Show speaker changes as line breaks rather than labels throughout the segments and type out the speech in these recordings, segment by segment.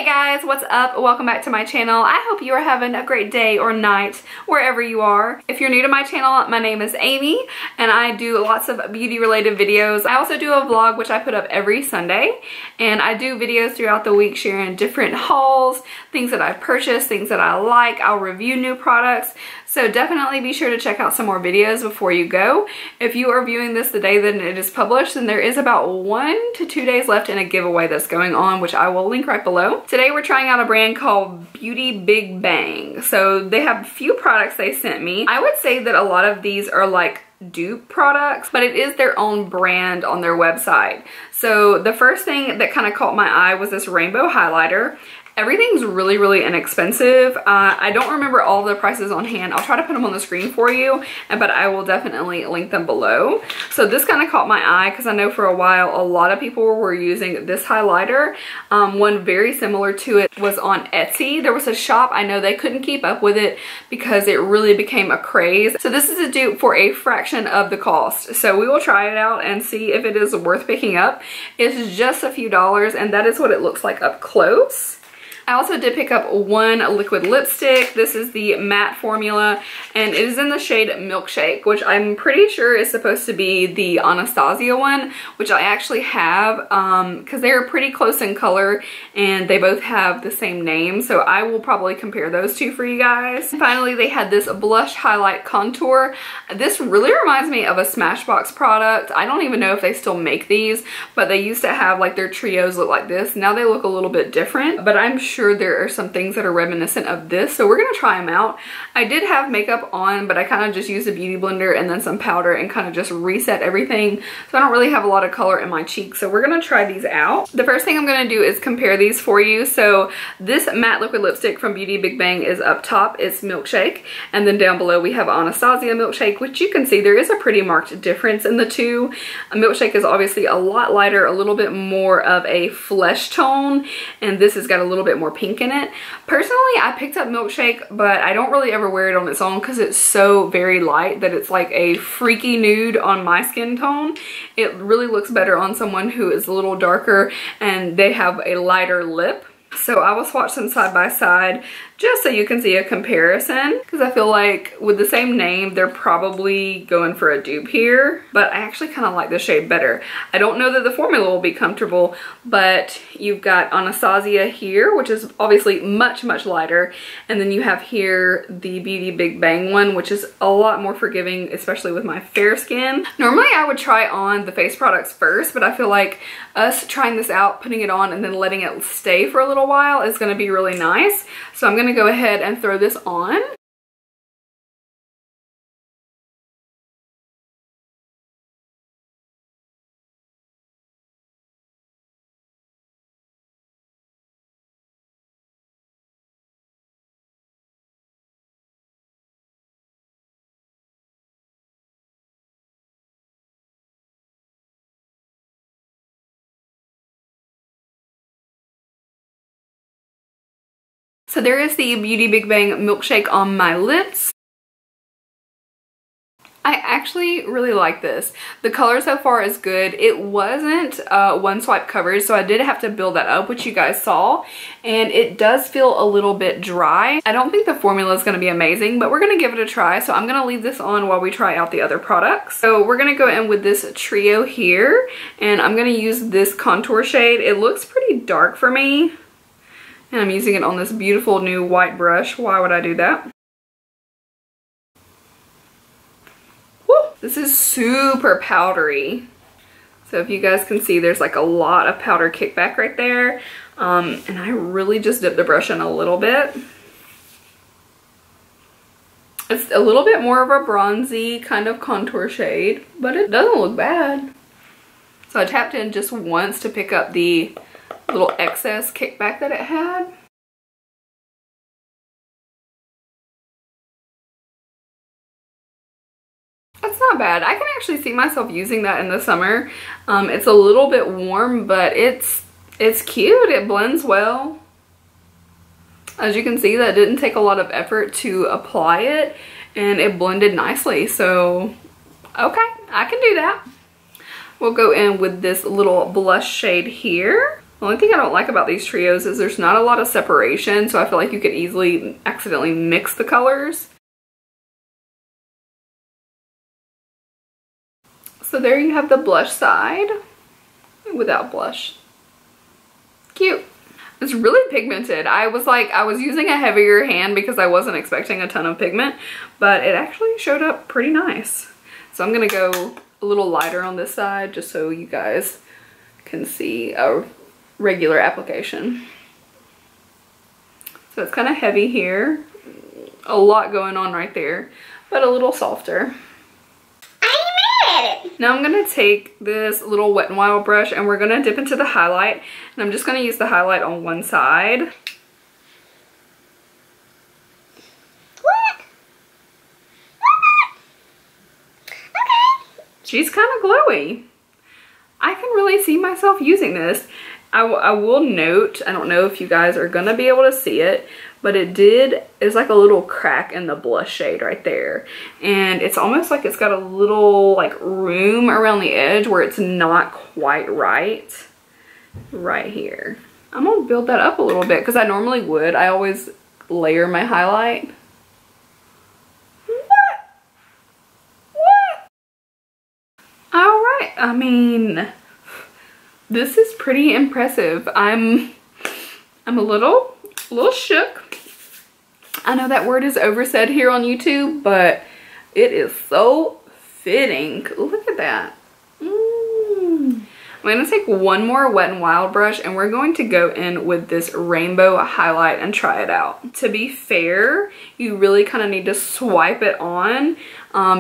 Hey guys, what's up? Welcome back to my channel. I hope you are having a great day or night wherever you are. If you're new to my channel, my name is Amy and I do lots of beauty related videos. I also do a vlog which I put up every Sunday, and I do videos throughout the week sharing different hauls, things that I've purchased, things that I like. I'll review new products. So definitely be sure to check out some more videos before you go. If you are viewing this the day that it is published, then there is about 1 to 2 days left in a giveaway that's going on, which I will link right below. Today we're trying out a brand called Beauty Big Bang. So they have a few products they sent me. I would say that a lot of these are like dupe products, but it is their own brand on their website. So the first thing that kind of caught my eye was this rainbow highlighter. Everything's really inexpensive. I don't remember all the prices on hand. I'll try to put them on the screen for you, but I will definitely link them below. So this kind of caught my eye because I know for a while a lot of people were using this highlighter. One very similar to it was on Etsy. There was a shop, I know they couldn't keep up with it because it really became a craze. So this is a dupe for a fraction of the cost. So we will try it out and see if it is worth picking up. It's just a few dollars, and that is what it looks like up close. I also did pick up one liquid lipstick. This is the matte formula, and it is in the shade Milkshake, which I'm pretty sure is supposed to be the Anastasia one, which I actually have because they're pretty close in color and they both have the same name. So I will probably compare those two for you guys. Finally, they had this blush highlight contour. This really reminds me of a Smashbox product. I don't even know if they still make these, but they used to have like their trios look like this. Now they look a little bit different, but I'm sure there are some things that are reminiscent of this, so we're gonna try them out. I did have makeup on, but I kind of just used a beauty blender and then some powder and kind of just reset everything, so I don't really have a lot of color in my cheeks. So we're gonna try these out. The first thing I'm gonna do is compare these for you. So this matte liquid lipstick from Beauty Big Bang is up top, it's Milkshake, and then down below we have Anastasia Milkshake, which you can see there is a pretty marked difference in the two. Milkshake is obviously a lot lighter, a little bit more of a flesh tone, and this has got a little bit more pink in it. Personally, I picked up Milkshake, but I don't really ever wear it on its own because it's so very light that it's like a freaky nude on my skin tone. It really looks better on someone who is a little darker and they have a lighter lip. So I will swatch them side by side just so you can see a comparison, because I feel like with the same name they're probably going for a dupe here, but I actually kind of like the shade better. I don't know that the formula will be comfortable, but you've got Anastasia here, which is obviously much lighter, and then you have here the Beauty Big Bang one, which is a lot more forgiving, especially with my fair skin. Normally I would try on the face products first, but I feel like us trying this out, putting it on, and then letting it stay for a little while is going to be really nice. So I'm going to go ahead and throw this on. So there is the Beauty Big Bang Milkshake on my lips. I actually really like this. The color so far is good. It wasn't one swipe coverage, so I did have to build that up, which you guys saw, and it does feel a little bit dry. I don't think the formula is going to be amazing, but we're going to give it a try. So I'm going to leave this on while we try out the other products. So we're going to go in with this trio here, and I'm going to use this contour shade. It looks pretty dark for me, and I'm using it on this beautiful new white brush. Why would I do that? Woo! This is super powdery. So if you guys can see, there's like a lot of powder kickback right there. And I really just dipped the brush in a little bit. It's a little bit more of a bronzy kind of contour shade, but it doesn't look bad. So I tapped in just once to pick up the little excess kickback that it had. That's not bad. I can actually see myself using that in the summer. It's a little bit warm, but it's cute. It blends well. As you can see, that didn't take a lot of effort to apply it, and it blended nicely. So, okay, I can do that. We'll go in with this little blush shade here. The only thing I don't like about these trios is there's not a lot of separation, so I feel like you could easily accidentally mix the colors. So there you have the blush side without blush. Cute. It's really pigmented. I was using a heavier hand because I wasn't expecting a ton of pigment, but it actually showed up pretty nice. So I'm gonna go a little lighter on this side just so you guys can see a regular application. So it's kind of heavy here. A lot going on right there, but a little softer. Now I'm going to take this little Wet n Wild brush and we're going to dip into the highlight, and I'm just going to use the highlight on one side. What? Okay. She's kind of glowy. I can really see myself using this. I will note, I don't know if you guys are going to be able to see it, but it's like a little crack in the blush shade right there. And it's almost like it's got a little like room around the edge where it's not quite right here. I'm going to build that up a little bit because I normally would. I always layer my highlight. What? All right. I mean, this is pretty impressive. I'm a little shook. I know that word is oversaid here on YouTube, but it is so fitting. Look at that. I'm going to take one more Wet n Wild brush and we're going to go in with this rainbow highlight and try it out. To be fair, you really kind of need to swipe it on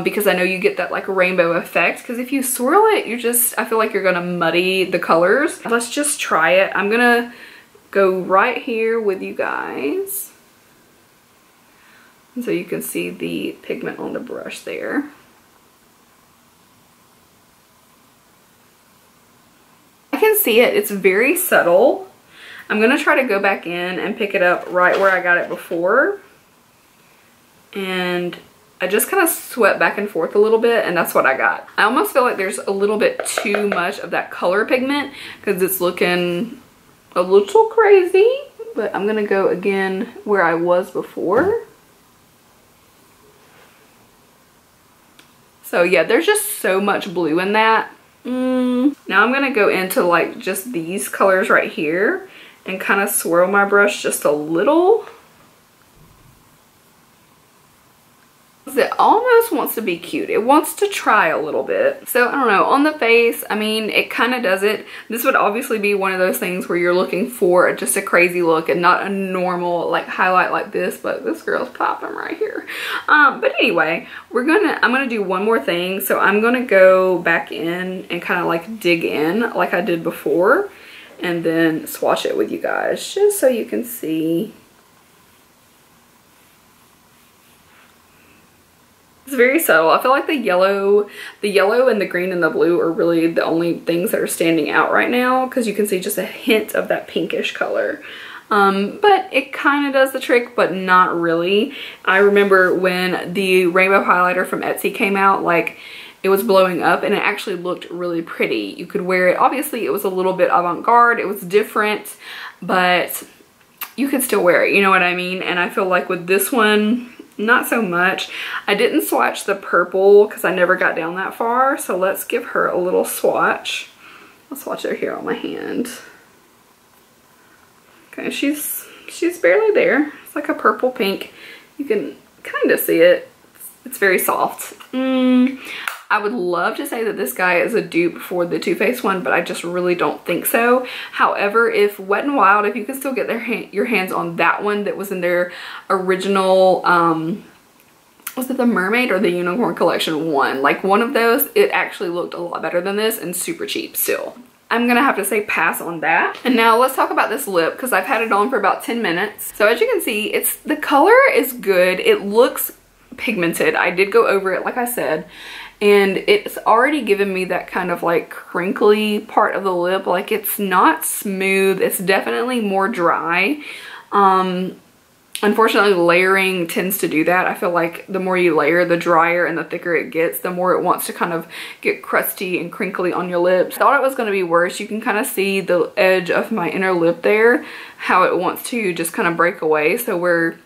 because I know you get that like rainbow effect, because if you swirl it, I feel like you're going to muddy the colors. Let's just try it. I'm going to go right here with you guys so you can see the pigment on the brush there. I can see it. It's very subtle. I'm going to try to go back in and pick it up right where I got it before. And I just kind of swept back and forth a little bit, and that's what I got. I almost feel like there's a little bit too much of that color pigment because it's looking a little crazy, but I'm gonna go again where I was before. So yeah, there's just so much blue in that. Now I'm gonna go into like just these colors right here and kind of swirl my brush just a little. It almost wants to be cute. It wants to try a little bit. So I don't know, on the face, I mean, it kind of does it. This would obviously be one of those things where you're looking for just a crazy look and not a normal like highlight like this, but this girl's popping right here. But anyway, I'm gonna do one more thing. So I'm gonna go back in and kind of like dig in like I did before and then swatch it with you guys just so you can see. It's very subtle. I feel like the yellow and the green and the blue are really the only things that are standing out right now, because you can see just a hint of that pinkish color. But it kind of does the trick, but not really. I remember when the rainbow highlighter from Etsy came out, like it was blowing up and it actually looked really pretty. You could wear it. Obviously it was a little bit avant-garde. It was different, but you could still wear it. You know what I mean? And I feel like with this one, not so much. I didn't swatch the purple because I never got down that far. So let's give her a little swatch. I'll swatch her here on my hand. Okay, she's barely there. It's like a purple pink. You can kind of see it. It's very soft. I would love to say that this guy is a dupe for the Too Faced one, but I just really don't think so. However, if Wet n Wild, if you can still get your hands on that one that was in their original, was it the Mermaid or the Unicorn Collection one? Like one of those, it actually looked a lot better than this and super cheap still. I'm gonna have to say pass on that. And now let's talk about this lip because I've had it on for about 10 minutes. So as you can see, the color is good. It looks pigmented. I did go over it like I said. And it's already given me that kind of like crinkly part of the lip. Like it's not smooth. It's definitely more dry. Unfortunately, layering tends to do that. I feel like the more you layer, the drier and the thicker it gets, the more it wants to kind of get crusty and crinkly on your lips. I thought it was going to be worse. You can kind of see the edge of my inner lip there, how it wants to just kind of break away. So where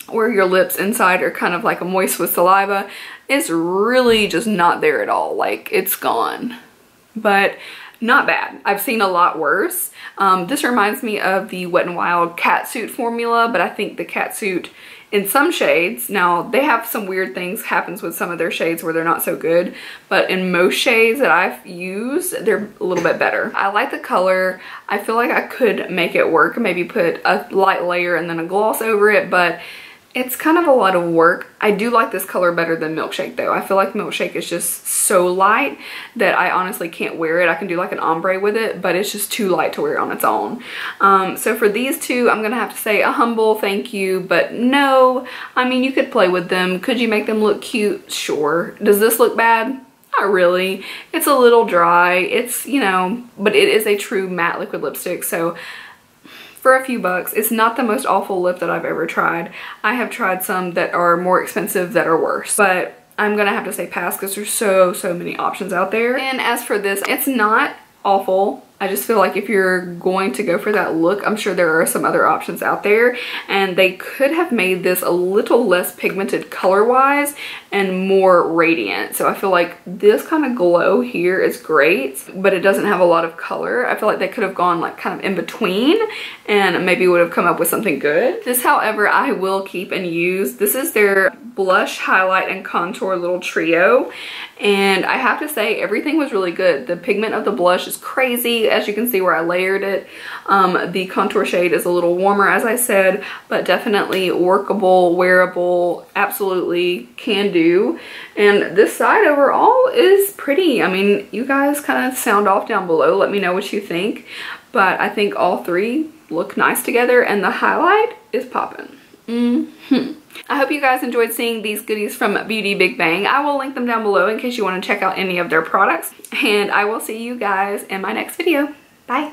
your lips inside are kind of like moist with saliva, it's really just not there at all. Like, it's gone. But not bad. I've seen a lot worse. This reminds me of the Wet n Wild Catsuit formula, but I think the Catsuit in some shades, now they have some weird things happens with some of their shades where they're not so good, but in most shades that I've used, they're a little bit better. I like the color. I feel like I could make it work, maybe put a light layer and then a gloss over it, but it's kind of a lot of work. I do like this color better than Milkshake though. I feel like Milkshake is just so light that I honestly can't wear it. I can do like an ombre with it, but it's just too light to wear on its own. So for these two, I'm gonna have to say a humble thank you, but no. I mean, you could play with them. Could you make them look cute? Sure. Does this look bad? Not really. It's a little dry. It's, you know, but it is a true matte liquid lipstick, so for a few bucks, it's not the most awful lip that I've ever tried. I have tried some that are more expensive that are worse, but I'm gonna have to say pass because there's so many options out there. And as for this, it's not awful. I just feel like if you're going to go for that look, I'm sure there are some other options out there, and they could have made this a little less pigmented color-wise and more radiant. So I feel like this kind of glow here is great, but it doesn't have a lot of color. I feel like they could have gone like kind of in between and maybe would have come up with something good. This, however, I will keep and use. This is their blush, highlight, and contour little trio, and I have to say everything was really good. The pigment of the blush is crazy, as you can see where I layered it. The contour shade is a little warmer, as I said, but definitely workable, wearable, absolutely can do. And this side overall is pretty. I mean, you guys kind of sound off down below. Let me know what you think. But I think all three look nice together, and the highlight is popping. I hope you guys enjoyed seeing these goodies from Beauty Big Bang. I will link them down below in case you want to check out any of their products. And I will see you guys in my next video. Bye.